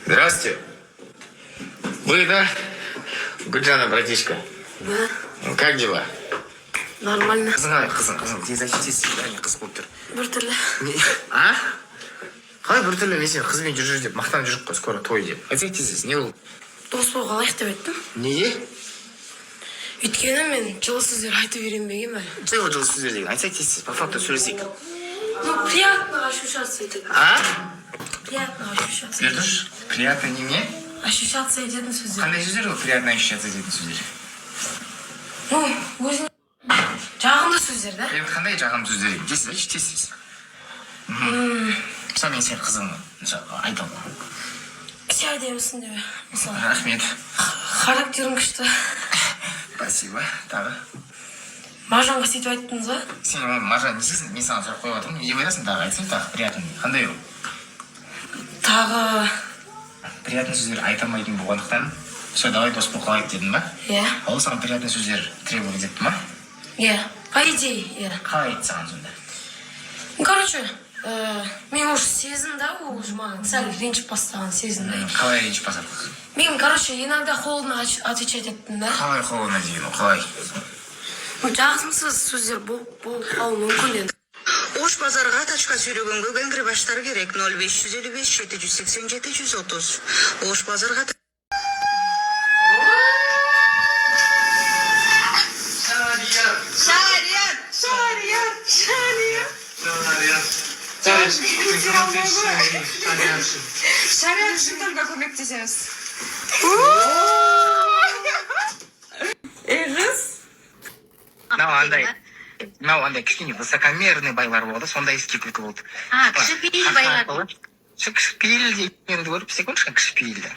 Здравствуйте. Вы, да? Гульжана, братишка. Да. Ну, как дела? Нормально. Қызым, тез айтшы, свидание қыз болып тұр. Біртүрлі. А? Қалай біртүрлі мен сен қызбен жүріп деп мақтан жүріп қой, скоро той деп. Айтсай тез, не болды? Дос болуға алайық деп айттым. Неге? Өйткені мен жылы сөздер айтып үйренбегенмін әлі. Жылы сөздер деген. Айтсай тез, по факту сөйлесейік. Ну, приятно ощущаться етеді. А? Приятно ощущаться. Бердіш, приятно неме? Ощущаться ететін сөздер. Қандай сөздер ол приятно ощущаться ететін сөздер? Ну, өзіне жағымды сөздер, да? Енді қандай жағымды сөздер екен? Тез айтшы, тез. Мысалы мен сен қызыңмын, мысалы айта аламын. Кіші әдемісің деп, мысалы. Рахмет. Характерің күшті. Спасибо. Тағы. Мажанға сөйтіп айттыңыз ба? Сен мажан не істейсің? Мен саған сұрақ қойып жатырмын. Не ойлайсың тағы? Айтсаң тағы приятный. Қандай ол? Тағы... Приятный сөздер айта алмайтын болғандықтан, все, давай дос болып қалайық дедің ба? Иә. Ол саған приятный сөздер требовать етті ма? Иә. По идее, иә. Қалай айтты саған сонда? Ну, короче, мен уже сезім, да, ол уже маған сәл ренжіп бастаған сезім, да. Қалай ренжіп бастады? Мен, короче, иногда холодно отвечать еттім, да. Қалай холодно деген ол, қалай? Жағымсыз сөздер болып қалуы мүмкін енді. Ош базарға тачка сөйлегенге генгри баштар керек 0555 787 130. Ош базарға Шариат шыңдарға көмектесеміз. Қыз? Мынау андай кішкене высокомерный байлар болды, сондай ескертілкі болды. Кішіпейіл байлар. Кішіпейіл дегенді көріп, секундшқа кішіпейілді.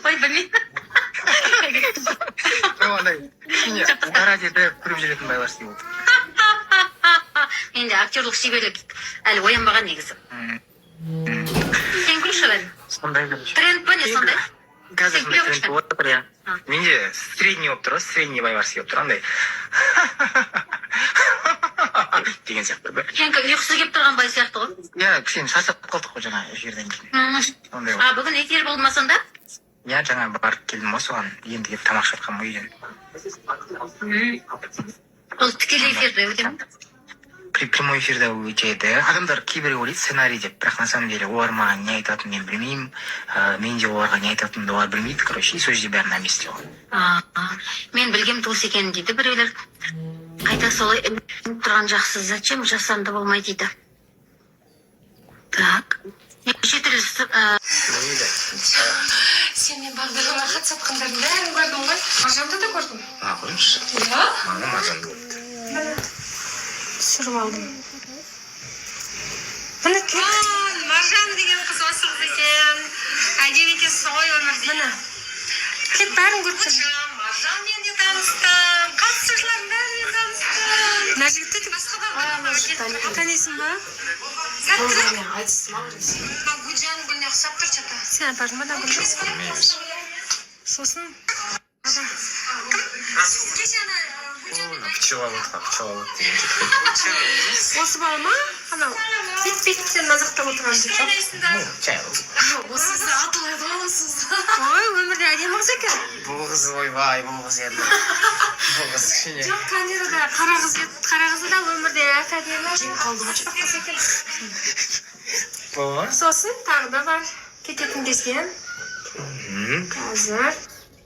Ой, білмеймін. Андай кішкене ұғара деді көріп жүретін байлар істей болды. Енді актерлық шеберлік әлі оянбаған негізі. Сен күлші бәл. Сондай көріп. Тренд па не сондай? Қазір тренд болып отыр, иә. Менде средний болып тұр, средний байлар істей болып тұр, андай. Деген сияқты бір. Сен ұйқысы кеп тұрған бай сияқты ғой. Иә, кішкене шаршап қалдық қой жаңа эфирден кейін. Бүгін эфир болды ма сонда? Иә, жаңа барып келдім ғой соған, енді келіп тамақ шатқам үйден. Ол тікелей эфирде өте ме? Прямой эфирде өтеді. Адамдар кейбір ойлайды сценарий деп, бірақ на самом деле олар маған не айтатынын мен білмеймін, мен де оларға не айтатынымды олар білмейді, короче, и сол жерде бәрі на месте ғой. Мен білгем туыс екен дейді біреулер. Қайта солай тұрған жақсы, зачем жасанды болмай дейді. Так. Неше түрлі Сен мен бағдарламаға қатысатқандардың бәрін көрдім ғой. Мажанды да көрдім. Көріңізші. Иә? Маған мажан болыпты. Сұрып алдым. Міне кет. Маржан деген қыз осы қыз екен. Әдем екенсіз ғой өмірде. Міне. Кет бәрін көріп тұрмын. Маржанмен де таныстым. Қатысушылардың бәрімен таныстым. Мына жігітті де танисың ба? Мен айтыстым ау дейсің. Гүлжан гүліне ұқсап тұр что-то. Сен апардың ба да Білмейміз. сосын Кеше ана Гүлжанмен Пчеловод деген жігіт. осы бала ма? Анау бүйтіп сен мазақтап отырған жігіт. Жай ол. Осы қызды атылайды ғой осы қызды. Ой, өмірде әдемі қыз екен. Бұл қыз ойбай, бұл қыз енді. Бұл қыз кішкене. Жоқ, камерада қара қызы да өмірде әдемі. Жеңіп қалды ғой жоқ қыз екен. Бұл ма? Сосын тағы да бар. Кететін кезген. Қазір.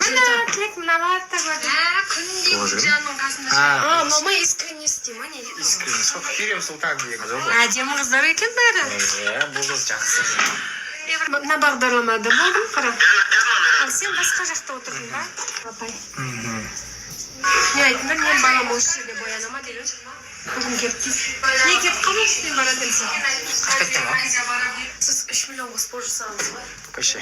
Мына тілек мына барда көрдім. күнде Гүлжанның қасында. Мама искренности ма не? Искренне. Сол Хюрем Султан деген қыз ғой. Әдемі қыздар екен бәрі. Иә, бұл қыз жақсы. Мына бағдарламада болдым, қара. Ал сен басқа жақта отырдың ба? Апай. Не айтыңдар, мен балам осы жерде боянама деген. Бүгін кетті. Не кетіп қалдыңыз, мен бара демсің. Қашта кеттің ба? Сіз 3 миллионға спор жасағыңыз ба? Қойшы.